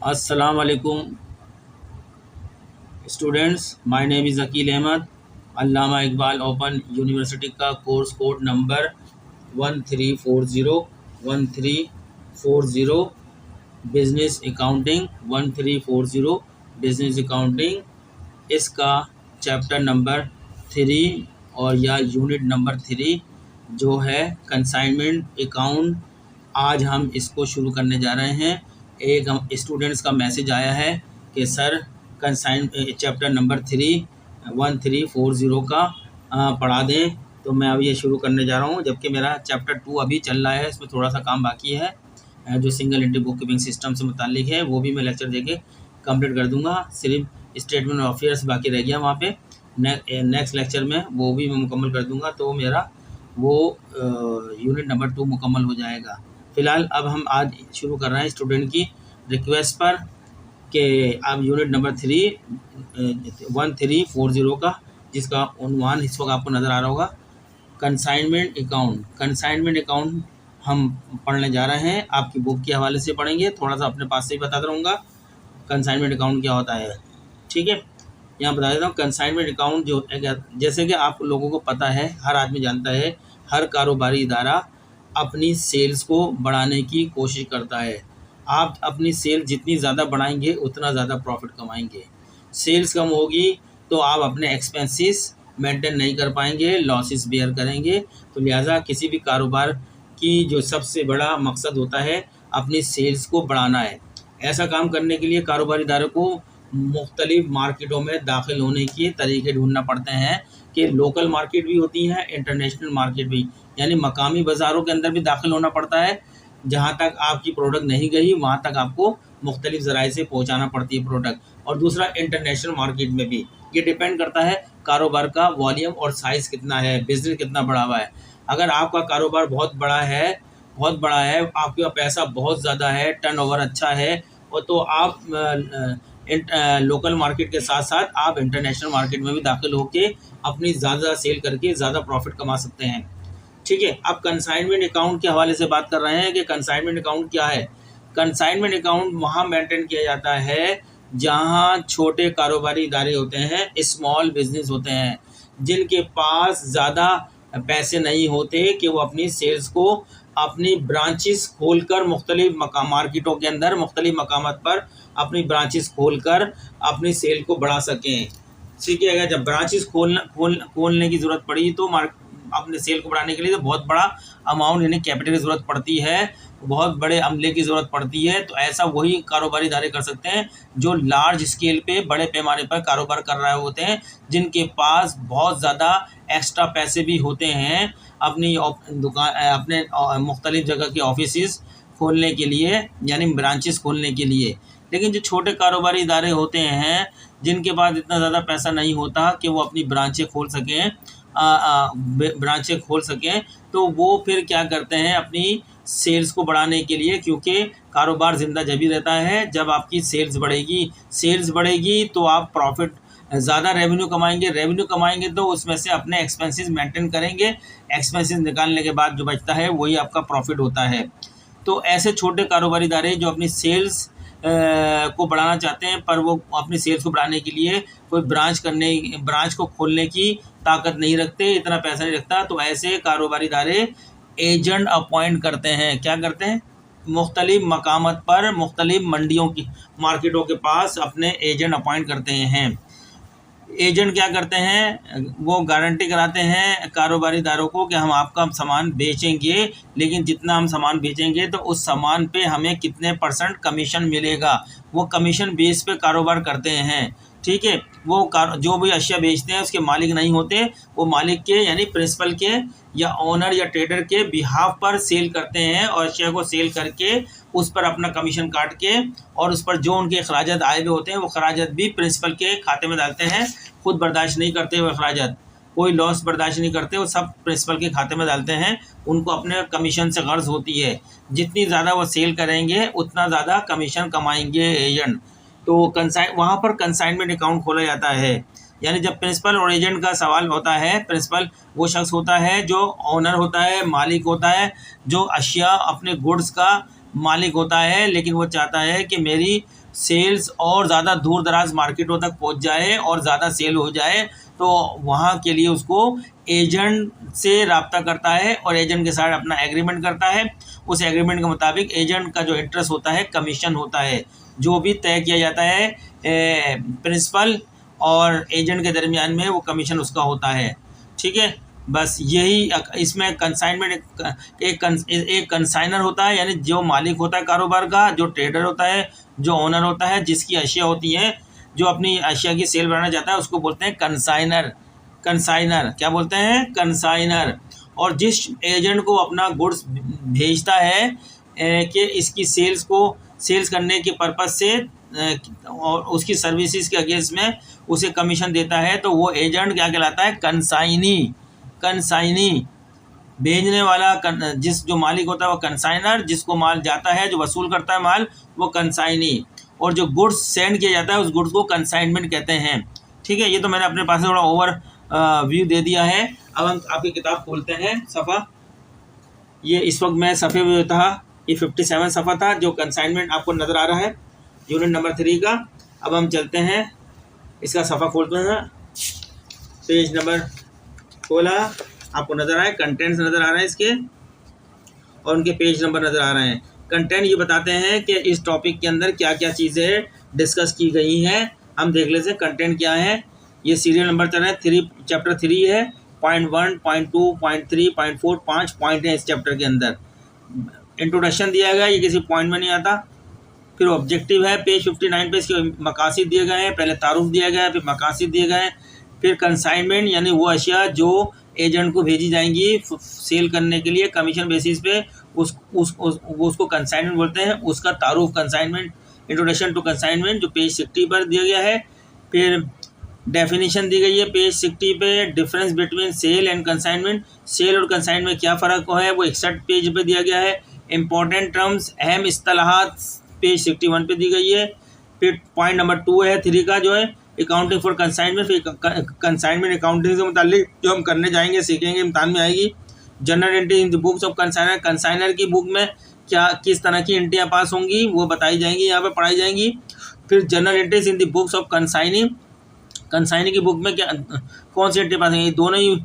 अस्सलाम वालेकुम students, my name is Aqeel Ahmed. Allama Iqbal open university का course code number 1340 business accounting 1340 business accounting, इसका chapter number 3 और या यूनिट नंबर 3 जो है कंसाइनमेंट अकाउंट, आज हम इसको शुरू करने जा रहे हैं। एक हम स्टूडेंट्स का मैसेज आया है कि सर कंसाइन चैप्टर नंबर 1340 का पढ़ा दें, तो मैं अब ये शुरू करने जा रहा हूँ। जबकि मेरा चैप्टर 2 अभी चल रहा है, इसमें थोड़ा सा काम बाकी है। जो single entry book keeping system से मुतालिक है वो भी मैं लेक्चर देके कंप्लीट कर दूंगा। सिर्फ स्टेटमेंट ऑफ अफेयर्स बाकी रह गया वहाँ पे, नेक्स्ट लेक्चर में वो भी मैं मुकम्मल कर दूंगा, तो मेरा वो यूनिट नंबर 2 मुकम्मल हो जाएगा। फ़िलहाल अब हम आज शुरू कर रहे हैं स्टूडेंट की रिक्वेस्ट पर कि अब यूनिट नंबर 1340 का, जिसका उन्वान इस वक्त आपको नज़र आ रहा होगा, कंसाइनमेंट अकाउंट। कंसाइनमेंट अकाउंट हम पढ़ने जा रहे हैं, आपकी बुक के हवाले से पढ़ेंगे, थोड़ा सा अपने पास से ही बताता रहूँगा कंसाइनमेंट अकाउंट क्या होता है। ठीक है, यहाँ बता देता हूँ। कंसाइनमेंट अकाउंट जो, जैसे कि आप लोगों को पता है, हर आदमी जानता है, हर कारोबारी इदारा अपनी सेल्स को बढ़ाने की कोशिश करता है। आप अपनी सेल जितनी ज़्यादा बढ़ाएंगे उतना ज़्यादा प्रॉफिट कमाएंगे। सेल्स कम होगी तो आप अपने एक्सपेंसेस मेंटेन नहीं कर पाएंगे, लॉसेस बेयर करेंगे। तो लिहाजा किसी भी कारोबार की जो सबसे बड़ा मकसद होता है अपनी सेल्स को बढ़ाना है। ऐसा काम करने के लिए कारोबारी इदारों को मुख्तलिफ मार्केटों में दाखिल होने के तरीके ढूंढना पड़ते हैं कि लोकल मार्केट भी होती हैं, इंटरनेशनल मार्केट भी, यानी मकामी बाज़ारों के अंदर भी दाखिल होना पड़ता है। जहाँ तक आपकी प्रोडक्ट नहीं गई वहाँ तक आपको मुख्तलिफ ज़राए से पहुँचाना पड़ती है प्रोडक्ट। और दूसरा इंटरनेशनल मार्केट में भी, ये डिपेंड करता है कारोबार का वॉल्यूम और साइज़ कितना है, बिज़नेस कितना बड़ा हुआ है। अगर आपका कारोबार बहुत बड़ा है, आपके पास पैसा बहुत ज़्यादा है, टर्नओवर अच्छा है, और तो आप लोकल मार्केट के साथ साथ आप इंटरनेशनल मार्केट में भी दाखिल होकर अपनी ज़्यादा सेल करके ज़्यादा प्रॉफिट कमा सकते हैं। ठीक है, अब कंसाइनमेंट अकाउंट के हवाले से बात कर रहे हैं कि कंसाइनमेंट अकाउंट क्या है। कंसाइनमेंट अकाउंट वहाँ मेंटेन किया जाता है जहाँ छोटे कारोबारी इदारे होते हैं, स्मॉल बिजनेस होते हैं, जिनके पास ज़्यादा पैसे नहीं होते कि वो अपनी सेल्स को अपनी ब्रांचेस खोलकर मुख्तलिफ मार्केटों के अंदर मुख्तलिफ मकामात पर अपनी ब्रांचेस खोलकर अपनी सेल को बढ़ा सकें। ठीक है, अगर जब ब्रांचेस खोलने की ज़रूरत पड़ी तो अपने सेल को बढ़ाने के लिए तो बहुत बड़ा अमाउंट यानी कैपिटल की ज़रूरत पड़ती है, बहुत बड़े अमले की ज़रूरत पड़ती है। तो ऐसा वही कारोबारी इदारे कर सकते हैं जो लार्ज स्केल पे बड़े पैमाने पर कारोबार कर रहे होते हैं, जिनके पास बहुत ज़्यादा एक्स्ट्रा पैसे भी होते हैं अपनी दुकान, अपने मुख्तलिफ जगह के ऑफिसेस खोलने के लिए, यानी ब्रांचेस खोलने के लिए। लेकिन जो छोटे कारोबारी इदारे होते हैं जिनके पास इतना ज़्यादा पैसा नहीं होता कि वो अपनी ब्रांचें खोल सकें, तो वो फिर क्या करते हैं अपनी सेल्स को बढ़ाने के लिए, क्योंकि कारोबार ज़िंदा जभी रहता है जब आपकी सेल्स बढ़ेगी तो आप प्रॉफिट ज़्यादा रेवेन्यू कमाएंगे तो उसमें से अपने एक्सपेंसेस मेंटेन करेंगे। एक्सपेंसेस निकालने के बाद जो बचता है वही आपका प्रॉफिट होता है। तो ऐसे छोटे कारोबारी इदारे जो अपनी सेल्स को बढ़ाना चाहते हैं, पर वो अपनी सेल्स को बढ़ाने के लिए कोई ब्रांच को खोलने की ताकत नहीं रखते, इतना पैसा नहीं रखता, तो ऐसे कारोबारी इदारे एजेंट अपॉइंट करते हैं। क्या करते हैं? मुख्तलिफ मकामत पर मुख्तलिफ मंडियों की मार्केटों के पास अपने एजेंट अपॉइंट करते हैं। एजेंट क्या करते हैं? वो गारंटी कराते हैं कारोबारी दारों को कि हम आपका सामान बेचेंगे, लेकिन जितना हम सामान बेचेंगे तो उस सामान पे हमें कितने % कमीशन मिलेगा। वो कमीशन बेस पे कारोबार करते हैं। ठीक है, वो जो भी अशिया बेचते हैं उसके मालिक नहीं होते, वो मालिक के यानी प्रिंसिपल के या ओनर या ट्रेडर के बिहाफ पर सेल करते हैं, और अशिया को सेल करके उस पर अपना कमीशन काट के और उस पर जो उनके अखराजात आए हुए होते हैं वो अखराजात भी प्रिंसिपल के खाते में डालते हैं। खुद बर्दाश्त नहीं करते वो अखराजात, कोई लॉस बर्दाश्त नहीं करते, वो सब प्रिंसिपल के खाते में डालते हैं। उनको अपने कमीशन से गर्ज होती है, जितनी ज़्यादा वो सेल करेंगे उतना ज़्यादा कमीशन कमाएंगे एजेंट। तो वहाँ पर कंसाइनमेंट अकाउंट खोला जाता है। यानी जब प्रिंसिपल और एजेंट का सवाल होता है, प्रिंसिपल वो शख्स होता है जो ओनर होता है, मालिक होता है, जो अशिया अपने गुड्स का मालिक होता है, लेकिन वो चाहता है कि मेरी सेल्स और ज़्यादा दूर दराज मार्केटों तक पहुंच जाए और ज़्यादा सेल हो जाए तो वहाँ के लिए उसको एजेंट से रब्ता करता है और एजेंट के साथ अपना एग्रीमेंट करता है। उस एग्रीमेंट के मुताबिक एजेंट का जो इंटरेस्ट होता है कमीशन होता है, जो भी तय किया जाता है प्रिंसिपल और एजेंट के दरमियान में वो कमीशन उसका होता है। ठीक है, बस यही इसमें कंसाइनमेंट एक कंसाइनर होता है, यानी जो मालिक होता है कारोबार का, जो ट्रेडर होता है, जो ओनर होता है, जिसकी अशिया होती है, जो अपनी अशिया की सेल बढ़ाना चाहता है, उसको बोलते हैं कंसाइनर। कंसाइनर क्या बोलते हैं? कंसाइनर। और जिस एजेंट को अपना गुड्स भेजता है कि इसकी सेल्स करने के पर्पज़ से और उसकी सर्विसेज के अगेंस्ट में उसे कमीशन देता है, तो वो एजेंट क्या कहलाता है? कंसाइनी। कंसाइनी भेजने वाला जो मालिक होता है वो कंसाइनर, जिसको माल जाता है, जो वसूल करता है माल, वो कंसाइनी, और जो गुड्स सेंड किया जाता है उस गुड्स को कंसाइनमेंट कहते हैं। ठीक है, ये तो मैंने अपने पास से थोड़ा ओवर व्यू दे दिया है। अब हम आपकी किताब खोलते हैं, सफ़ा ये इस वक्त मैं सफ़े में था, ये 57 सफ़ा था जो कंसाइनमेंट आपको नज़र आ रहा है, यूनिट नंबर 3 का। अब हम चलते हैं, इसका सफ़ा खोलते हैं, पेज नंबर खोला, आपको नज़र आए, कंटेंट्स नज़र आ रहे हैं इसके और उनके पेज नंबर नज़र आ रहे हैं। कंटेंट ये बताते हैं कि इस टॉपिक के अंदर क्या क्या चीज़ें डिस्कस की गई हैं। हम देख लेते हैं कंटेंट क्या है। ये सीरियल नंबर चल रहा है 3, चैप्टर 3 है, point 1, point 2, point 3, point 4, 5 point हैं इस चैप्टर के अंदर। इंट्रोडक्शन दिया गया, ये किसी पॉइंट में नहीं आता। फिर ऑब्जेक्टिव है पेज 59 पे, इसके मकासद दिए गए हैं, पहले तारुफ दिया गया है, फिर मकासद दिए गए हैं। फिर कंसाइनमेंट यानी वो अशिया जो एजेंट को भेजी जाएंगी सेल करने के लिए कमीशन बेसिस पे, उसको कंसाइनमेंट बोलते हैं। उसका तारुफ कंसाइनमेंट, इंट्रोडक्शन टू कंसाइनमेंट, जो पेज 60 पर दिया गया है। फिर डेफिनेशन दी गई है पेज 60 पे, difference between sale and consignment, sale और कंसाइनमेंट में क्या फ़र्क है वो 61 पेज पे दिया गया है। इंपॉर्टेंट टर्म्स, अहम इस्तेलाहात पेज 61 पे दी गई है। फिर पॉइंट नंबर 2 है 3 का, जो है अकाउंटिंग फॉर कंसाइनमेंट। फिर कंसाइनमेंट अकाउंटिंग से मुतालिक जो हम करने जाएंगे, सीखेंगे, इम्तान में आएगी। General entry in the books of consignor, consignor की बुक में क्या किस तरह की एंट्रियाँ पास होंगी वो बताई जाएंगी, यहाँ पे पढ़ाई जाएंगी। फिर general entries in the books of consignee, consignee की बुक में क्या कौन सी एंट्री पास होंगी? दोनों ही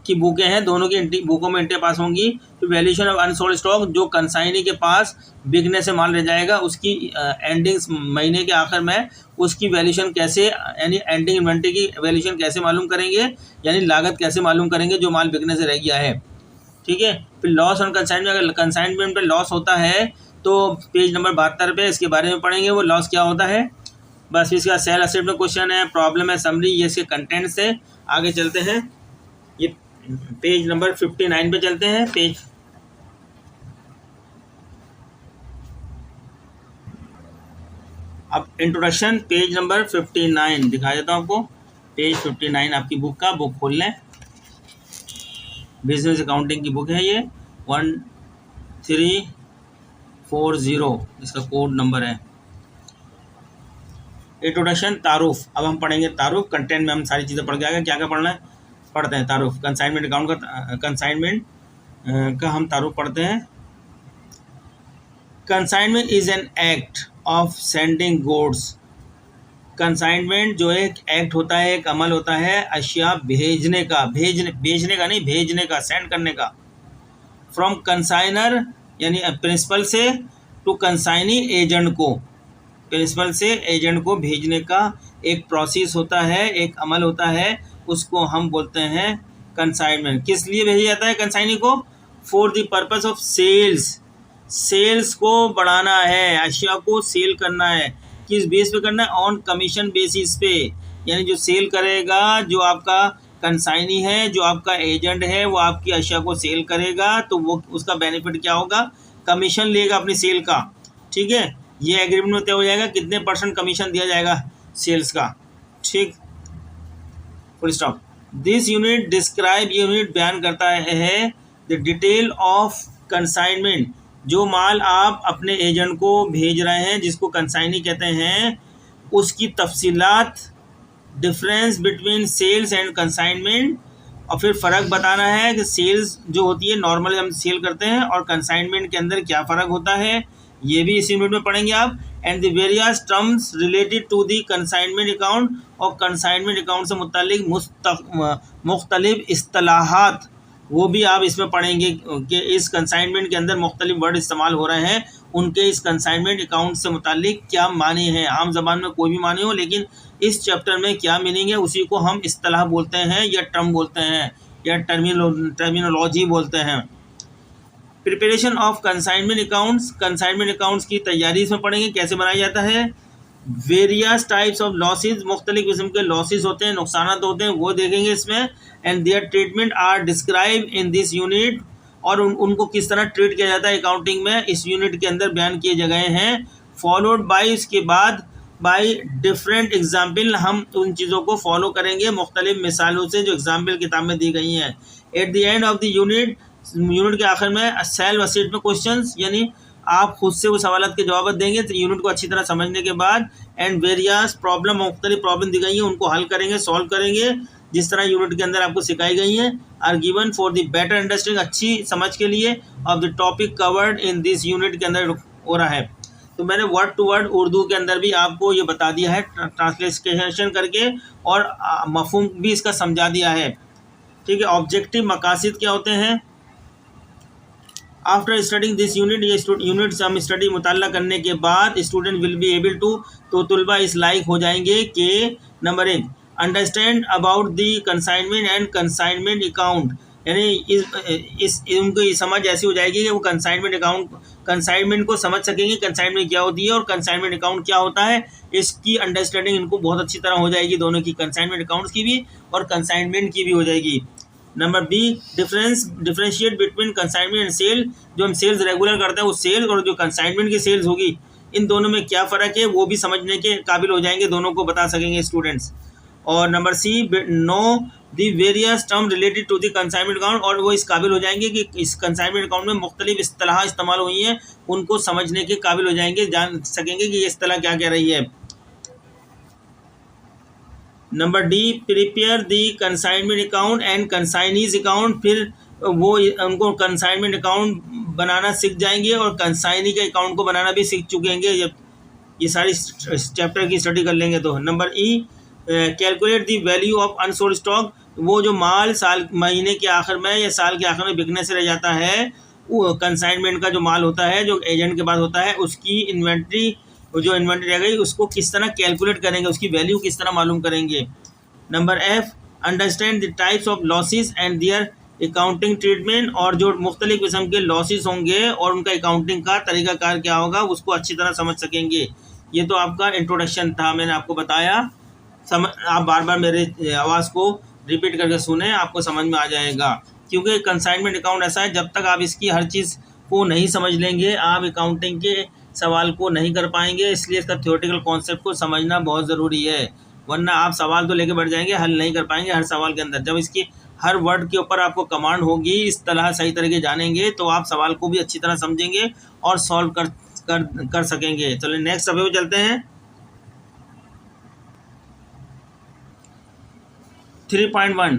की बुकें हैं, दोनों की बुकों में एंट्री पास होंगी। फिर वैल्यूएशन ऑफ अनसोल्ड स्टॉक, जो कंसाइनी के पास बिकने से माल रह जाएगा उसकी एंडिंग्स महीने के आखिर में उसकी वैल्यूएशन कैसे, यानी एंडिंग इन्वेंट्री की वैल्यूएशन कैसे मालूम करेंगे, यानी लागत कैसे मालूम करेंगे जो माल बिकने से रह गया है। ठीक है, फिर लॉस ऑन कंसाइनमेंट, अगर कंसाइनमेंट पे लॉस होता है तो पेज नंबर 72 पे इसके बारे में पढ़ेंगे, वो लॉस क्या होता है। बस इसका सेल असेट में क्वेश्चन है, प्रॉब्लम है, समरी, ये इसके कंटेंट से आगे चलते हैं। ये पेज नंबर 59 पे चलते हैं। पेज अब इंट्रोडक्शन, पेज नंबर 59 दिखा देता हूँ आपको। पेज 59 आपकी बुक का, बुक खोल लें, बिजनेस अकाउंटिंग की बुक है ये, 1340 इसका कोड नंबर है। इंट्रोडक्शन, तारुफ। अब हम पढ़ेंगे तारुफ, कंटेंट में हम सारी चीज़ें पढ़ के आएगा, क्या क्या पढ़ना है पढ़ते हैं। तारुफ, कंसाइनमेंट अकाउंट का, कंसाइनमेंट का हम तारुफ पढ़ते हैं। Consignment is an act of sending goods, consignment जो एक एक्ट होता है, एक अमल होता है अशिया भेजने का, बेचने का नहीं, भेजने का, सेंड करने का। फ्रॉम कंसाइनर यानी प्रिंसिपल से, टू कंसाइनी एजेंट को, प्रिंसिपल से एजेंट को भेजने का एक प्रोसेस होता है, एक अमल होता है, उसको हम बोलते हैं कंसाइनमेंट। किस लिए भेजा जाता है कंसाइनी को? For the purpose of sales, sales को बढ़ाना है, अशिया को सेल करना है। किस बेस पे करना है? ऑन कमीशन बेसिस पे, यानी जो सेल करेगा, जो आपका कंसाइनी है, जो आपका एजेंट है, वो आपकी अशिया को सेल करेगा तो वो उसका बेनिफिट क्या होगा? कमीशन लेगा अपनी सेल का। ठीक है, ये एग्रीमेंट में तय हो जाएगा कितने % कमीशन दिया जाएगा सेल्स का। ठीक, full stop. This unit describe, unit बयान करता है द डिटेल ऑफ कंसाइनमेंट, जो माल आप अपने एजेंट को भेज रहे हैं जिसको कंसाइनी कहते हैं, उसकी तफसीलात, difference between sales and consignment, और फिर फ़र्क बताना है कि सेल्स जो होती है नॉर्मली हम सेल करते हैं और कंसाइनमेंट के अंदर क्या फ़र्क होता है, ये भी इस यूनिट में पढ़ेंगे आप। And the various terms related to the consignment account और कंसाइनमेंट अकाउंट से मुतालिक मुख्तलिफ इस्तिलाहात, वो भी आप इसमें पढ़ेंगे कि इस कंसाइनमेंट के अंदर मुख्तलिफ वर्ड इस्तेमाल हो रहे हैं, उनके इस कंसाइनमेंट अकाउंट से मुतालिक क्या मानी है। आम जबान में कोई भी मानी हो, लेकिन इस चैप्टर में क्या मीनिंग है उसी को हम इस्तिलाह बोलते हैं या टर्म बोलते हैं या टर्मिनोलॉजी बोलते हैं। प्रिपरेशन ऑफ कंसाइनमेंट अकाउंट्स की तैयारी इसमें पढ़ेंगे, कैसे बनाया जाता है। वेरियस टाइप्स ऑफ लॉसेज, मुख्तलिफ किस्म के लॉसेज होते हैं, नुकसान होते हैं, वो देखेंगे इसमें। And their treatment are describe in this unit, और उनको किस तरह ट्रीट किया जाता है अकाउंटिंग में, इस यूनिट के अंदर बयान किए गए हैं। फॉलोड बाई, इसके बाद बाई डिफरेंट एग्जाम्पल, हम उन चीज़ों को फॉलो करेंगे मुख्तलिफ मिसालों से जो एग्जाम्पल किताब में दी गई हैं। At the end of the unit के आखिर में सेल्फ असेसमेंट क्वेश्चंस, यानी आप खुद से वो सवालात के जवाब देंगे तो यूनिट को अच्छी तरह समझने के बाद। एंड वेरियस प्रॉब्लम, मुख्तलिफ प्रॉब्लम दी गई हैं उनको हल करेंगे, सॉल्व करेंगे जिस तरह यूनिट के अंदर आपको सिखाई गई हैं। Are given for the better understanding, अच्छी समझ के लिए, of the topic covered in this unit के अंदर हो रहा है। तो मैंने वर्ड टू वर्ड उर्दू के अंदर भी आपको ये बता दिया है ट्रांसलेशन करके, और मफहूम भी इसका समझा दिया है। ठीक है, ऑब्जेक्टिव मकासद क्या होते हैं। आफ्टर स्टडिंग दिस यूनिट, ये यूनिट हम स्टडी मुताल्ला करने के बाद student will be able to, तो तुलबा इस लायक हो जाएंगे कि number 1 understand about the consignment and consignment account, यानी उनको ये समझ ऐसी हो जाएगी कि वो कंसाइनमेंट को समझ सकेंगे, कंसाइनमेंट क्या होती है और कंसाइनमेंट अकाउंट क्या होता है, इसकी अंडरस्टैंडिंग इनको बहुत अच्छी तरह हो जाएगी, दोनों की, कंसाइनमेंट अकाउंट्स की भी और कंसाइनमेंट की भी हो जाएगी। Number B, differentiate between consignment and sale, जो हम सेल्स रेगुलर करते हैं वो सेल्स और जो कंसाइनमेंट की सेल्स होगी, इन दोनों में क्या फ़र्क है वो भी समझने के काबिल हो जाएंगे, दोनों को बता सकेंगे स्टूडेंट्स। और number C, know the various term related to the consignment account, और वो इस काबिल हो जाएंगे कि इस कंसाइनमेंट अकाउंट में मुख्तलिफ इस्तिलाह इस्तेमाल हुई हैं, उनको समझने के काबिल हो जाएंगे, जान सकेंगे कि ये इस्तिलाह क्या कह रही है। Number D, prepare the consignment account and consignees account, फिर वो उनको कंसाइनमेंट अकाउंट बनाना सीख जाएंगे और कंसाइनी के अकाउंट को बनाना भी सीख चुकेंगे जब ये सारी चैप्टर की स्टडी कर लेंगे तो। Number E, calculate the value of unsold stock, वो जो माल महीने के आखिर में या साल के आखिर में बिकने से रह जाता है, वो कंसाइनमेंट का जो माल होता है जो एजेंट के पास होता है, उसकी इन्वेंट्री, जो इन्वेंट्री रह गई उसको किस तरह कैलकुलेट करेंगे, उसकी वैल्यू किस तरह मालूम करेंगे। Number F, understand the types of losses and their accounting treatment, और जो मुख्तलिफ किस्म के लॉसेस होंगे और उनका अकाउंटिंग का तरीकाकार क्या होगा उसको अच्छी तरह समझ सकेंगे। ये तो आपका इंट्रोडक्शन था, मैंने आपको बताया, आप बार बार मेरे आवाज़ को रिपीट करके सुने, आपको समझ में आ जाएगा। क्योंकि कंसाइनमेंट अकाउंट ऐसा है, जब तक आप इसकी हर चीज़ को नहीं समझ लेंगे आप अकाउंटिंग के सवाल को नहीं कर पाएंगे, इसलिए इसका थ्योरेटिकल कॉन्सेप्ट को समझना बहुत ज़रूरी है, वरना आप सवाल तो लेके बैठ जाएंगे, हल नहीं कर पाएंगे हर सवाल के अंदर। जब इसकी हर वर्ड के ऊपर आपको कमांड होगी, इस तरह सही तरीके जानेंगे तो आप सवाल को भी अच्छी तरह समझेंगे और सॉल्व कर सकेंगे। चलिए नेक्स्ट अभी चलते हैं। 3.1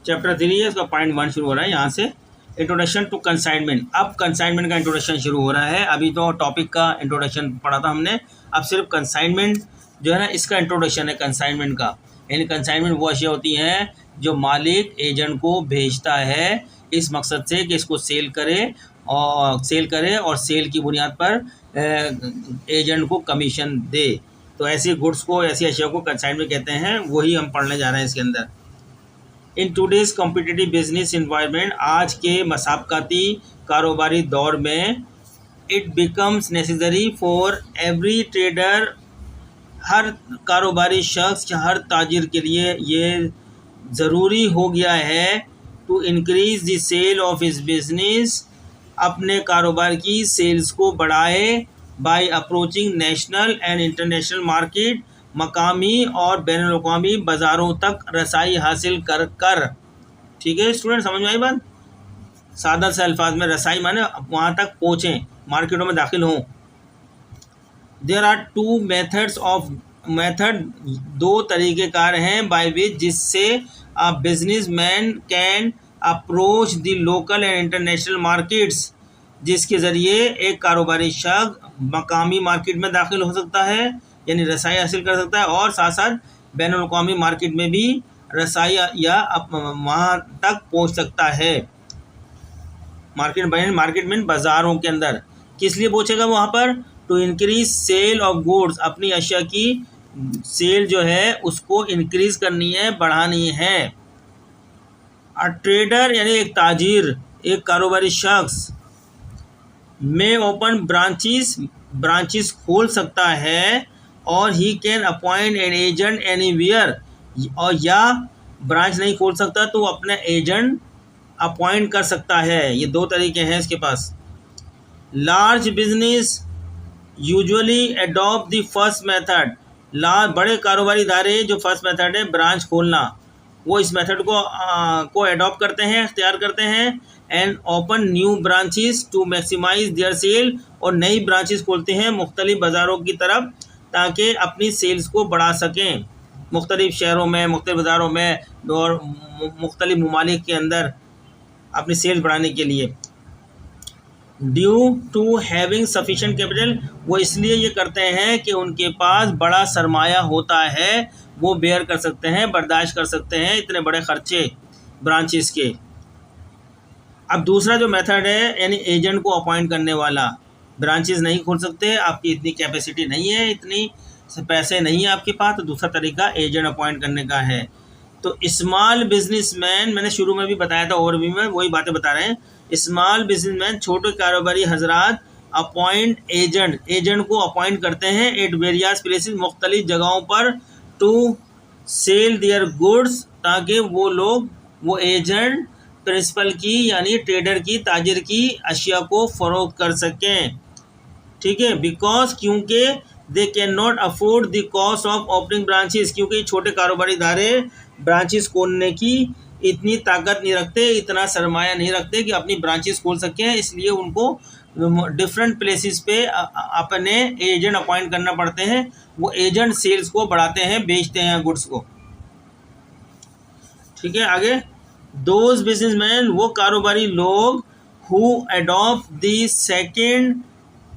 चैप्टर 3 है, उसका पॉइंट 1 शुरू हो रहा है यहाँ से, इंट्रोडक्शन टू कंसाइनमेंट। अब कंसाइनमेंट का इंट्रोडक्शन शुरू हो रहा है, अभी तो टॉपिक का इंट्रोडक्शन पढ़ा था हमने, अब सिर्फ कंसाइनमेंट जो है ना इसका इंट्रोडक्शन है कंसाइनमेंट का। यानी कंसाइनमेंट वो अशिया होती हैं जो मालिक एजेंट को भेजता है इस मकसद से कि इसको सेल करे और सेल की बुनियाद पर एजेंट को कमीशन दे। तो ऐसी गुड्स को, ऐसी अशिया को कंसाइनमेंट कहते हैं, वही हम पढ़ने जा रहे हैं इसके अंदर। In today's competitive business environment, आज के मसाबकाती कारोबारी दौर में, it becomes necessary for every trader, हर कारोबारी शख्स, हर ताजिर के लिए ये ज़रूरी हो गया है to increase the sale of his business, अपने कारोबार की सेल्स को बढ़ाए, by approaching national and international market, मकामी और बैनुल-अक़वामी बाज़ारों तक रसाई हासिल कर। ठीक है स्टूडेंट, समझ में आई बात? सादा से अल्फाज में रसाई माने वहाँ तक पहुँचें, मार्केटों में दाखिल हों। देयर आर टू मेथड, दो तरीक़ेकार हैं, बाय विच, जिससे a businessman can approach the local and international markets, जिसके ज़रिए एक कारोबारी शख्स मकामी मार्केट में दाखिल हो सकता है, यानी रसाई हासिल कर सकता है, और साथ साथ बैनुल अक़वामी मार्केट में भी रसाई या वहाँ तक पहुँच सकता है। मार्केट में बाज़ारों के अंदर किस लिए पहुँचेगा वहाँ पर? To increase sale of goods, अपनी अशिया की सेल जो है उसको इंक्रीज करनी है, बढ़ानी है। अ ट्रेडर यानी एक ताजिर, एक कारोबारी शख्स में ओपन ब्रांचेस खोल सकता है, और he can appoint an agent anywhere, और या ब्रांच नहीं खोल सकता तो अपना एजेंट अपॉइंट कर सकता है। ये दो तरीके हैं इसके पास। Large business usually adopt the first method, बड़े कारोबारी इदारे जो फर्स्ट मेथड है ब्रांच खोलना, वो इस मेथड को अडॉप्ट करते हैं, इख्तियार करते हैं। And open new branches to maximise their sale, और नई ब्रांचेस खोलते हैं मुख्तलिफ बाज़ारों की तरफ ताकि अपनी सेल्स को बढ़ा सकें, मुख्तलिफ शहरों में, मुख्तलिफ बाज़ारों में और मुख्तलिफ ममालिक के अंदर अपनी सेल्स बढ़ाने के लिए। Due to having sufficient capital, वो इसलिए ये करते हैं कि उनके पास बड़ा सरमाया होता है, वो बेयर कर सकते हैं, बर्दाश्त कर सकते हैं इतने बड़े खर्चे ब्रांचेस के। अब दूसरा जो मेथड है यानी एजेंट को अपॉइंट करने वाला, ब्रांचेस नहीं खोल सकते, आपकी इतनी कैपेसिटी नहीं है, इतनी पैसे नहीं है आपके पास, तो दूसरा तरीका एजेंट अपॉइंट करने का है। तो स्मॉल बिजनेसमैन, मैंने शुरू में भी बताया था ओवरव्यू में, वही बातें बता रहे हैं। स्मॉल बिजनेसमैन, छोटे कारोबारी हजरात अपॉइंट एजेंट को अपॉइंट करते हैं एट वेरियस प्लेसेस, मुख्तलिफ जगहों पर, टू सेल देयर गुड्स, ताकि वो एजेंट प्रिंसिपल की यानी ट्रेडर की, ताजिर की अशिया को फ़रोख्त कर सकें। ठीक है, बिकॉज क्योंकि they can not afford the cost of opening branches, क्योंकि छोटे कारोबारी इदारे ब्रांचेस खोलने की इतनी ताकत नहीं रखते, इतना सरमाया नहीं रखते कि अपनी ब्रांचेस खोल सकें, इसलिए उनको डिफरेंट प्लेसेस पे अपने एजेंट अपॉइंट करना पड़ते हैं। वो एजेंट सेल्स को बढ़ाते हैं, बेचते हैं गुड्स को। ठीक है, आगे दोज बिजनेसमैन, वो कारोबारी लोग who adopt the second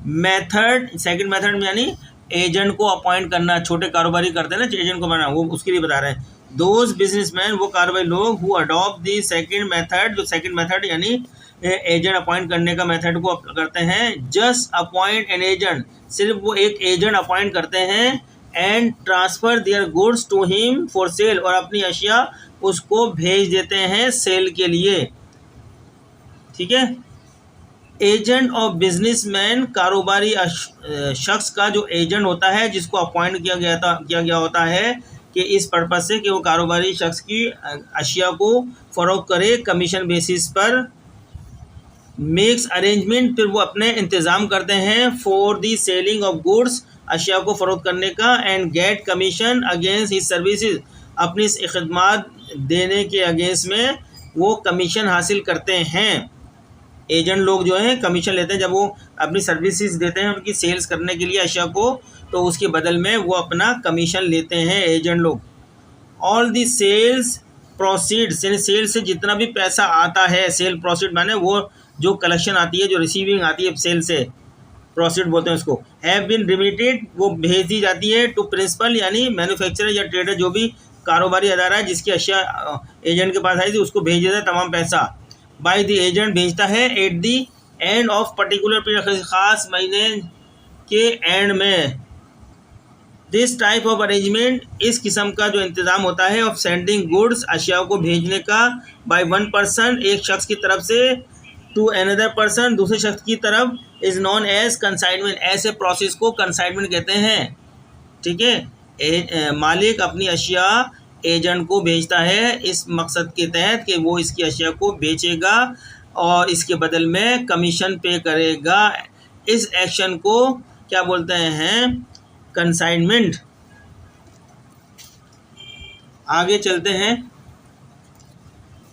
method में यानी एजेंट को अपॉइंट करना, छोटे कारोबारी करते हैं ना एजेंट को बनाना, वो उसके लिए बता रहे हैं। दोज बिजनेसमैन, वो कारोबारी लोग who adopt the second method, जो सेकेंड मेथड यानी एजेंट अपॉइंट करने का मेथड को करते हैं। जस्ट अपॉइंट एन एजेंट, सिर्फ वो एक एजेंट अपॉइंट करते हैं, and transfer their goods to him for sale, और अपनी अशिया उसको भेज देते हैं सेल के लिए। ठीक है, एजेंट ऑफ बिजनेसमैन, कारोबारी शख्स का जो एजेंट होता है, जिसको अपॉइंट किया गया होता है कि इस पर्पज से कि वो कारोबारी शख्स की अशिया को फ़रोख्त करे कमीशन बेसिस पर। मेक्स अरेंजमेंट, फिर वो अपने इंतज़ाम करते हैं for the selling of goods, अशिया को फ़रोख्त करने का, and get commission against his services, अपनी खदमात देने के अगेंस्ट में वो कमीशन हासिल करते हैं। एजेंट लोग जो हैं कमीशन लेते हैं जब वो अपनी सर्विसेज देते हैं उनकी सेल्स करने के लिए अशिया को, तो उसके बदल में वो अपना कमीशन लेते हैं एजेंट लोग। ऑल दी सेल्स प्रोसीड्स, यानी सेल से जितना भी पैसा आता है, सेल प्रोसीड माने वो जो कलेक्शन आती है, जो रिसीविंग आती है सेल से, प्रोसीड बोलते हैं उसको, हैव बीन रिमिटेड, वो भेज दी जाती है टू प्रिंसिपल यानी मैन्युफैक्चरर या ट्रेडर, जो भी कारोबारी अदारा है जिसकी अशिया एजेंट के पास आई थी, उसको भेज देता है तमाम पैसा। बाय द एजेंट, भेजता है at the end of particular period, ख़ास महीने के एंड में। दिस टाइप ऑफ अरेंजमेंट, इस किस्म का जो इंतज़ाम होता है ऑफ सेंडिंग गुड्स, अशिया को भेजने का, बाय वन पर्सन, एक शख्स की तरफ से, टू अनदर पर्सन, दूसरे शख्स की तरफ, इज़ नॉन एज कंसाइनमेंट, ऐसे प्रोसेस को कंसाइनमेंट कहते हैं। ठीक है, मालिक अपनी अशिया एजेंट को भेजता है इस मकसद के तहत कि वो इसकी अशिया को बेचेगा और इसके बदल में कमीशन पे करेगा। इस एक्शन को क्या बोलते हैं? कंसाइनमेंट। आगे चलते हैं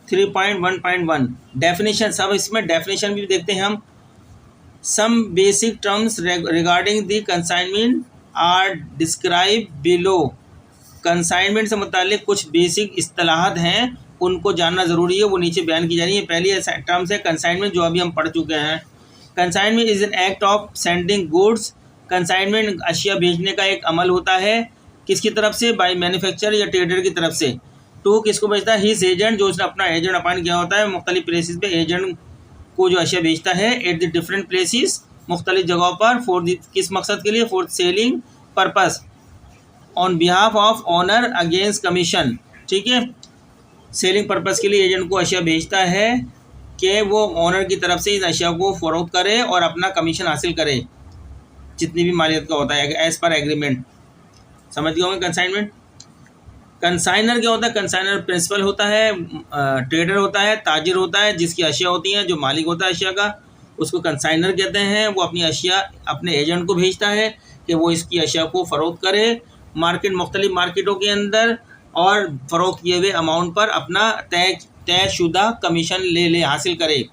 3.1.1 डेफिनेशन। सब इसमें डेफिनेशन भी देखते हैं हम। Some basic terms regarding the consignment are describe below. Consignment से मुतालिक कुछ बेसिक इस्तिलाहात हैं, उनको जानना ज़रूरी है, वो नीचे बयान की जा रही है। पहली टर्म्स है कंसाइनमेंट, जो अभी हम पढ़ चुके हैं। Consignment is an act of sending goods, consignment अशिया भेजने का एक अमल होता है, किसकी तरफ से? बाय मैन्युफैक्चरर या ट्रेडर की तरफ से। टू किसको भेजता है? हिज एजेंट, जो उसने अपना एजेंट अपॉइंट किया होता है मुख्तलिफ प्लेसेस पे, एजेंट को जो अशिया भेजता है एट द डिफरेंट प्लेसेस, मुख्तलिफ जगहों पर, फॉर किस मकसद के लिए? For selling purpose on behalf of owner against commission. ठीक है, सेलिंग पर्पस के लिए एजेंट को अशिया भेजता है कि वो ऑनर की तरफ से इस अशिया को फरोख्त करे और अपना कमीशन हासिल करे जितनी भी मालियत का होता है एज पर एग्रीमेंट। समझ गए होंगे कंसाइनमेंट। कंसाइनर क्या होता है? कंसाइनर प्रिंसिपल होता है, ट्रेडर होता है, ताजिर होता है, जिसकी अशिया होती हैं, जो मालिक होता है अशिया का, उसको कंसाइनर कहते हैं। वो अपनी अशिया अपने एजेंट को भेजता है कि वो इसकी अशिया को फ़रोख्त करे मार्केट, मुख्तलिफ मार्केटों के अंदर, और फ़रोख्त किए हुए अमाउंट पर अपना तयशुदा कमीशन ले हासिल करे।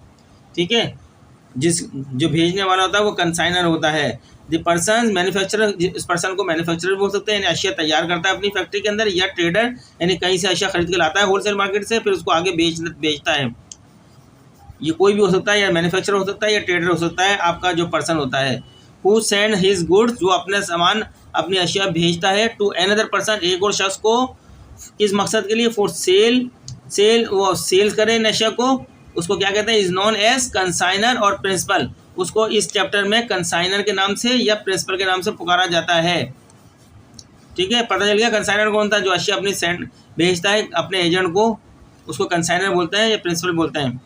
ठीक है, जो भेजने वाला होता है वो कंसाइनर होता है। द पर्सन मैन्युफैक्चरर, इस पर्सन को मैन्युफैक्चरर बोल सकते हैं, यानी अशिया तैयार करता है अपनी फैक्ट्री के अंदर, या ट्रेडर यानी कहीं से अशिया खरीद के लाता है होलसेल मार्केट से, फिर उसको आगे बेचता है। ये कोई भी हो सकता है, या मैन्युफैक्चरर हो सकता है या ट्रेडर हो सकता है, आपका जो पर्सन होता है। हु सेंड हिज गुड्स, जो अपने सामान अपनी अशिया भेजता है, टू अनदर पर्सन, एक और शख्स को, किस मकसद के लिए? फॉर सेल वो सेल करे इन अशिया को, उसको क्या कहते हैं? इज नॉन एज कंसाइनर और प्रिंसिपल। उसको इस चैप्टर में कंसाइनर के नाम से या प्रिंसिपल के नाम से पुकारा जाता है। ठीक है, पता चल गया कंसाइनर कौन था? जो अशिया अपनी भेजता है अपने एजेंट को, उसको कंसाइनर बोलते हैं या प्रिंसिपल बोलते हैं।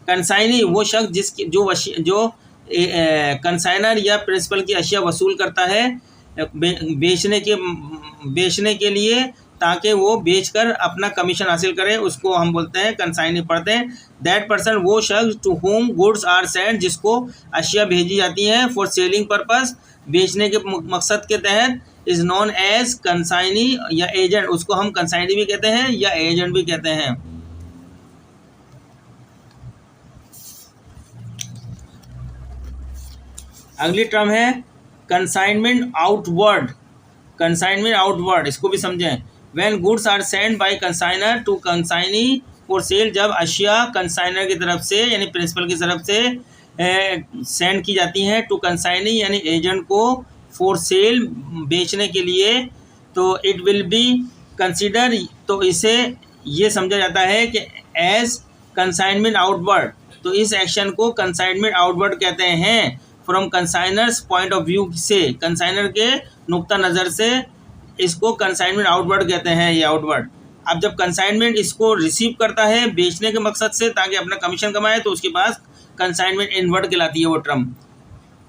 कंसाइनी वो शख्स जिसकी जो कंसाइनर या प्रिंसिपल की अशिया वसूल करता है बेचने के लिए, ताकि वो बेचकर अपना कमीशन हासिल करे, उसको हम बोलते हैं कंसाइनी पढ़ते हैं। दैट पर्सन वो शख्स to whom goods are sent, जिसको अशिया भेजी जाती हैं फॉर सेलिंग पर्पस, बेचने के मकसद के तहत, इज़ नॉन एज कंसाइनी या एजेंट, उसको हम कंसाइनी भी कहते हैं या एजेंट भी कहते हैं। अगली टर्म है कंसाइनमेंट आउटवर्ड। कंसाइनमेंट आउटवर्ड, इसको भी समझें। When goods are send by consignor to consignee for sale, जब अशिया कंसाइनर की तरफ से यानी प्रिंसिपल की तरफ से सेंड की जाती हैं टू कंसाइनी यानी एजेंट को, फॉर सेल बेचने के लिए, तो इट विल बी कंसिडर, तो इसे ये समझा जाता है कि एज कंसाइनमेंट आउटवर्ड, तो इस एक्शन को कंसाइनमेंट आउटवर्ड कहते हैं। From consignors point of view से, कंसाइनर के नुक्ता नज़र से इसको कंसाइनमेंट आउटवर्ड कहते हैं, ये आउटवर्ड। अब जब कंसाइनमेंट इसको रिसीव करता है बेचने के मकसद से ताकि अपना कमीशन कमाए, तो उसके पास कंसाइनमेंट इनवर्ड कहलाती है वो टर्म।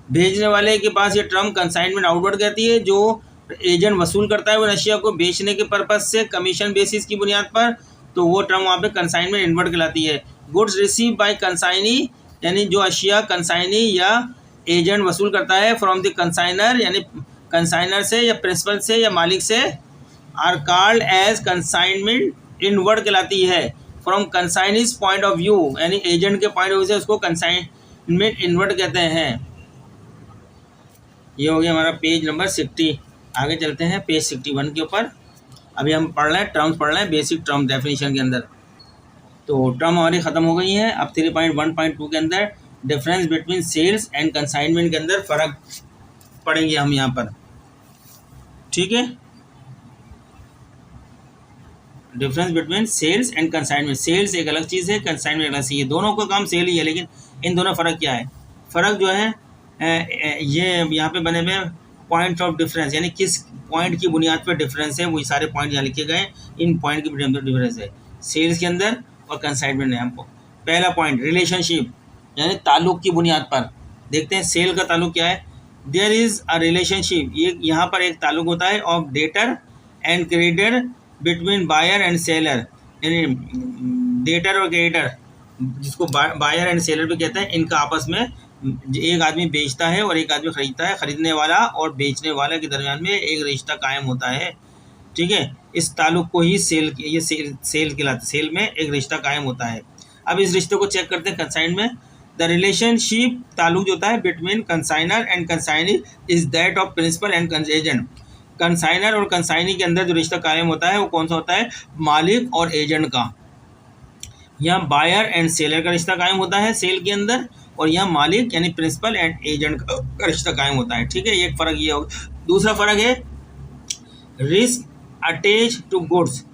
भेजने वाले के पास ये टर्म कंसाइनमेंट आउटवर्ड कहती है। जो एजेंट वसूल करता है वो अशिया को बेचने के पर्पज़ से कमीशन बेसिस की बुनियाद पर, तो वो टर्म वहाँ पे कंसाइनमेंट इनवर्ड कहलाती है। गुड्स रिसीव बाय कंसाइनी, यानी जो अशिया कंसाइनी या एजेंट वसूल करता है फ्रॉम द कंसाइनर, यानी कंसाइनर से या प्रिंसिपल से या मालिक से, are called as consignment inward कहलाती है। From consignee's point of view, यानी एजेंट के पॉइंट ऑफ व्यू से उसको कंसाइनमेंट इनवर्ड कहते हैं। ये हो गया हमारा पेज नंबर 60। आगे चलते हैं पेज 61 के ऊपर। अभी हम पढ़ रहे हैं टर्म्स, पढ़ रहे हैं बेसिक टर्म डेफिनेशन के अंदर। तो टर्म हमारी ख़त्म हो गई हैं। अब 3.1.2 के अंदर difference between sales and consignment के अंदर फ़र्क पढ़ेंगे हम यहाँ पर। ठीक है, difference between sales and consignment. Sales एक अलग चीज़ है, कंसाइनमेंट अलग चीज़ है। दोनों का काम सेल ही है, लेकिन इन दोनों फ़र्क क्या है? फ़र्क जो है ये यहाँ पे बने हुए पॉइंट ऑफ डिफरेंस, यानी किस पॉइंट की बुनियाद पर डिफरेंस है, वही सारे पॉइंट यहाँ लिखे गए। इन पॉइंट की बुनियाद पर डिफरेंस है सेल्स के अंदर और कंसाइनमेंट में। हमको पहला पॉइंट रिलेशनशिप, यानी ताल्लुक़ की बुनियाद पर देखते हैं सेल का ताल्लुक़ क्या है। देयर इज़ अ रिलेशनशिप, ये यहाँ पर एक ताल्लुक़ होता है of debtor and creditor between buyer and seller, यानी डेटर और क्रेडिटर, जिसको बायर एंड सेलर भी कहते हैं, इनका आपस में एक आदमी बेचता है और एक आदमी ख़रीदता है। ख़रीदने वाला और बेचने वाले के दरमियान में एक रिश्ता कायम होता है। ठीक है, इस ताल्लुक़ को ही सेल कहलाता है। सेल में एक रिश्ता कायम होता है। अब इस रिश्ते को चेक करते हैं कंसाइन में। द रिलेशनशिप ताल्लुक़ जो होता है between consignor and consignee is that of principal and agent. Consignor और कंसाइनी के अंदर जो रिश्ता कायम होता है वो कौन सा होता है? मालिक और एजेंट का। यहाँ बायर एंड सेलर का रिश्ता कायम होता है सेल के अंदर, और यहाँ मालिक यानी प्रिंसिपल एंड एजेंट का रिश्ता कायम होता है। ठीक है, एक फ़र्क ये होगा। दूसरा फ़र्क है रिस्क अटैच टू गुड्स,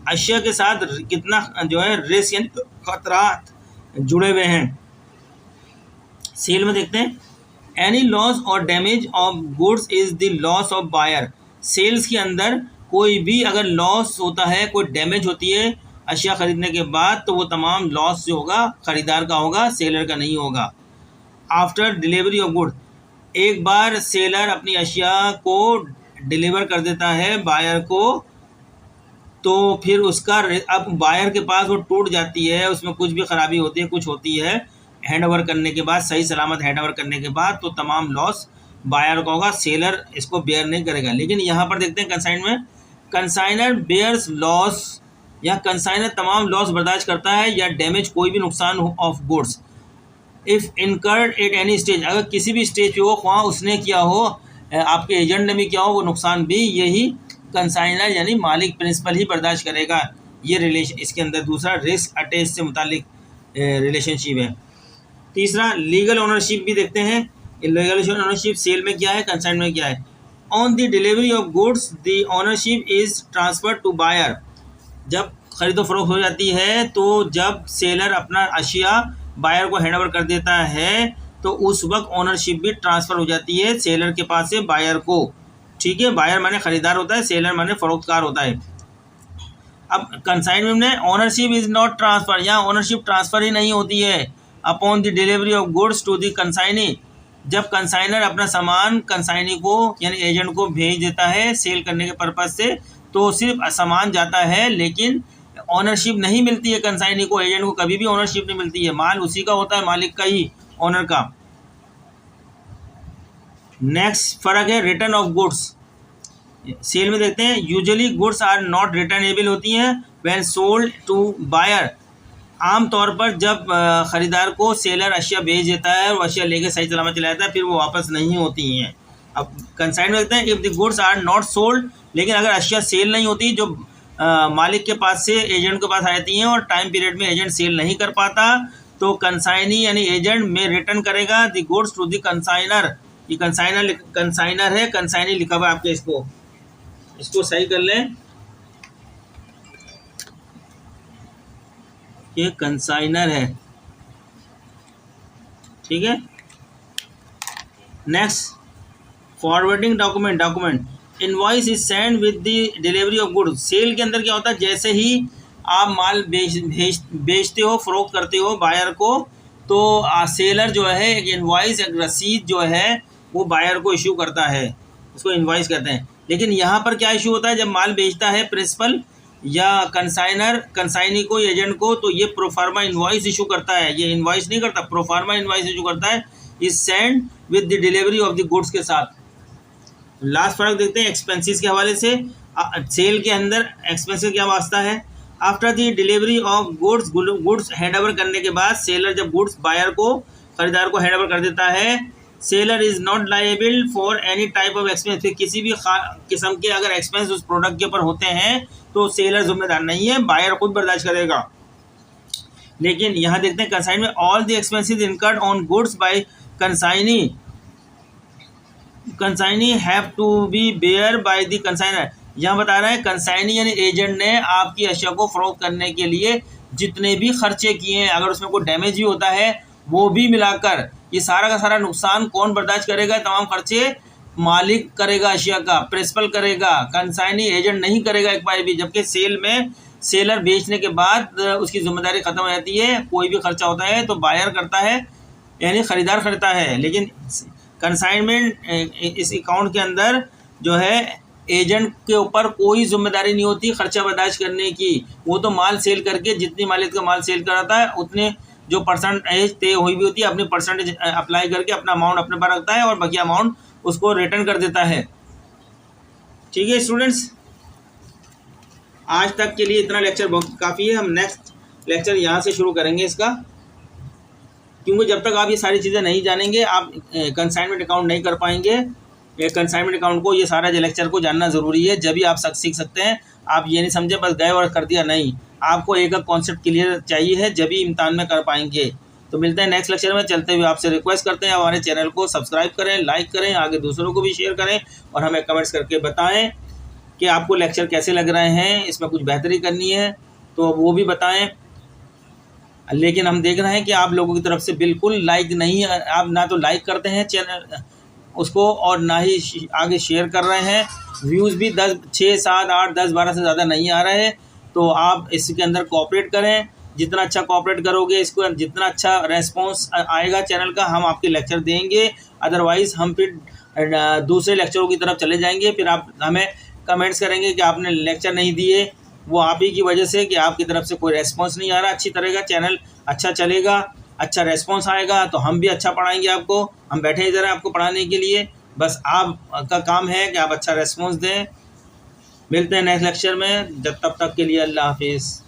अशिया के साथ कितना जो है रिस्क यानी खतरात जुड़े हुए हैं। सेल में देखते हैं, एनी लॉस और damage of goods is the loss of buyer. Sales के अंदर कोई भी अगर लॉस होता है, कोई डैमेज होती है अशिया खरीदने के बाद, तो वो तमाम लॉस जो होगा खरीदार का होगा, सेलर का नहीं होगा। आफ्टर डिलीवरी ऑफ गुड, एक बार सेलर अपनी अशिया को डिलीवर कर देता है बायर को, तो फिर उसका अब बायर के पास वो टूट जाती है, उसमें कुछ भी खराबी होती है, कुछ होती है, हैंड ओवर करने के बाद, सही सलामत हैंड ओवर करने के बाद, तो तमाम लॉस बायर का होगा, सेलर इसको बेयर नहीं करेगा। लेकिन यहाँ पर देखते हैं कंसाइन में, कंसाइनर बेयर्स लॉस, या कंसाइनर तमाम लॉस बर्दाश्त करता है या डैमेज कोई भी नुकसान of goods if incurred at any stage, अगर किसी भी स्टेज पे हो, ख्वाह उसने किया हो, आपके एजेंट ने भी किया हो, वो नुकसान भी यही कंसाइनर यानी मालिक प्रिंसिपल ही बर्दाश्त करेगा। ये रिलेशन इसके अंदर दूसरा रिस्क अटैच से मुतालिक रिलेशनशिप है। तीसरा लीगल ओनरशिप भी देखते हैं, लीगल ओनरशिप सेल में क्या है, कंसाइन में क्या है। On the delivery of goods the ownership is transfer to buyer, जब खरीदो फरोख्त हो जाती है, तो जब सेलर अपना अशिया बायर को हैंड ओवर कर देता है, तो उस वक्त ओनरशिप भी ट्रांसफ़र हो जाती है सेलर के पास से बायर को। ठीक है, बायर माने ख़रीदार होता है, सेलर माने फ़रोख्तकार होता है। अब कंसाइनमेंट में ओनरशिप इज़ नॉट ट्रांसफ़र, यहाँ ओनरशिप ट्रांसफ़र ही नहीं होती है। Upon the delivery of goods to the consignee, जब कंसाइनर अपना सामान कंसाइनी को यानी एजेंट को भेज देता है सेल करने के पर्पज़ से, तो सिर्फ सामान जाता है, लेकिन ऑनरशिप नहीं मिलती है कंसाइनी को, एजेंट को कभी भी ऑनरशिप नहीं मिलती है, माल उसी का होता है, मालिक का ही, ऑनर का। नेक्स्ट फ़र्क है रिटर्न ऑफ गुड्स। सेल में देखते हैं, usually goods are not returnable होती हैं व्हेन सोल्ड टू बायर, आम तौर पर जब ख़रीदार को सेलर अशिया भेज देता है और अशिया लेके सही सलामत चला जाता है, फिर वो वापस नहीं होती हैं। अब कंसाइन में देखते हैं, if the goods are not sold, लेकिन अगर अशिया सेल नहीं होती, जो मालिक के पास से एजेंट के पास आ जाती हैं और टाइम पीरियड में एजेंट सेल नहीं कर पाता, तो कंसाइनी यानी एजेंट में रिटर्न करेगा the goods to the consignor. ये कंसाइनर है, कंसाइनी लिखा हुआ है आपके, इसको सही कर लें, ये कंसाइनर है। ठीक है, next forwarding document invoice is send with the delivery of goods. Sale के अंदर क्या होता है, जैसे ही आप माल बेचते हो, फरोख्त करते हो बायर को, तो सेलर जो है एक इनवॉइस, एक रसीद जो है वो बायर को इशू करता है, उसको इनवॉइस कहते हैं। लेकिन यहाँ पर क्या इशू होता है, जब माल बेचता है प्रिंसिपल या कंसाइनर कंसाइनी को, एजेंट को, तो ये प्रोफार्मा इनवॉइस इशू करता है, ये इनवॉइस नहीं करता, प्रोफार्मा इनवॉइस इशू करता है, is send with the delivery of the goods के साथ। लास्ट फ़र्क देखते हैं एक्सपेंसेस के हवाले से। सेल के अंदर एक्सपेंसेस क्या वास्ता है, after the delivery of goods hand over करने के बाद, सेलर जब गुड्स बायर को, ख़रीदार को हैंड ओवर कर देता है, seller is not liable for any type of expense, फिर किसी भी किस्म के अगर एक्सपेंस उस प्रोडक्ट के ऊपर होते हैं, तो सेलर जिम्मेदार नहीं है, बायर खुद बर्दाश्त करेगा। लेकिन यहाँ देखते हैं कंसाइन में, all the expenses incurred on goods by consignee have to be bear by the consignor. यहाँ बता रहा है कंसाइनी यानी एजेंट ने आपकी अशिया को फरोख्त करने के लिए जितने भी खर्चे किए हैं, अगर उसमें कोई डैमेज भी होता है, वो भी मिलाकर ये सारा का सारा नुकसान कौन बर्दाश्त करेगा, तमाम खर्चे मालिक करेगा, अशिया का प्रिंसिपल करेगा, कंसाइनी एजेंट नहीं करेगा एक बार भी। जबकि सेल में सेलर बेचने के बाद उसकी जिम्मेदारी ख़त्म हो जाती है, कोई भी खर्चा होता है तो बायर करता है यानी ख़रीदार करता है। लेकिन कंसाइनमेंट इस अकाउंट के अंदर जो है एजेंट के ऊपर कोई जिम्मेदारी नहीं होती खर्चा बर्दाश्त करने की, वो तो माल सेल करके जितनी मालिक का माल सेल कराता है उतने जो परसेंटेज तय हुई भी होती है, अपनी परसेंटेज अप्लाई करके अपना अमाउंट अपने पास रखता है और बाकी अमाउंट उसको रिटर्न कर देता है। ठीक है स्टूडेंट्स, आज तक के लिए इतना लेक्चर बहुत काफ़ी है। हम नेक्स्ट लेक्चर यहाँ से शुरू करेंगे इसका, क्योंकि जब तक आप ये सारी चीज़ें नहीं जानेंगे आप कंसाइनमेंट अकाउंट नहीं कर पाएंगे। कंसाइनमेंट अकाउंट को ये सारा जो लेक्चर को जानना ज़रूरी है, जब भी आप सीख सकते हैं। आप ये नहीं समझे बस गए और कर दिया, नहीं, आपको एक कॉन्सेप्ट क्लियर चाहिए है, जब भी इम्तिहान में कर पाएंगे। तो मिलते हैं नेक्स्ट लेक्चर में। चलते हुए आपसे रिक्वेस्ट करते हैं हमारे चैनल को सब्सक्राइब करें, लाइक करें, आगे दूसरों को भी शेयर करें और हमें कमेंट्स करके बताएं कि आपको लेक्चर कैसे लग रहे हैं, इसमें कुछ बेहतरी करनी है तो वो भी बताएं। लेकिन हम देख रहे हैं कि आप लोगों की तरफ से बिल्कुल लाइक नहीं, आप ना तो लाइक करते हैं चैनल उसको और ना ही आगे शेयर कर रहे हैं। व्यूज़ भी 10, 6, 7, 8, 10, 12 से ज़्यादा नहीं आ रहे हैं। तो आप इसके अंदर कोऑपरेट करें। जितना अच्छा कोऑपरेट करोगे, इसको जितना अच्छा रेस्पॉन्स आएगा चैनल का, हम आपके लेक्चर देंगे। अदरवाइज़ हम फिर दूसरे लेक्चरों की तरफ चले जाएंगे। फिर आप हमें कमेंट्स करेंगे कि आपने लेक्चर नहीं दिए, वो आप ही की वजह से कि आपकी तरफ से कोई रेस्पॉन्स नहीं आ रहा अच्छी तरह का। चैनल अच्छा चलेगा, अच्छा रेस्पॉन्स आएगा तो हम भी अच्छा पढ़ाएंगे आपको। हम बैठे इधर हैं आपको पढ़ाने के लिए, बस आपका काम है कि आप अच्छा रेस्पॉन्स दें। मिलते हैं नेक्स्ट लेक्चर में, जब तब तक के लिए अल्लाह हाफिज़।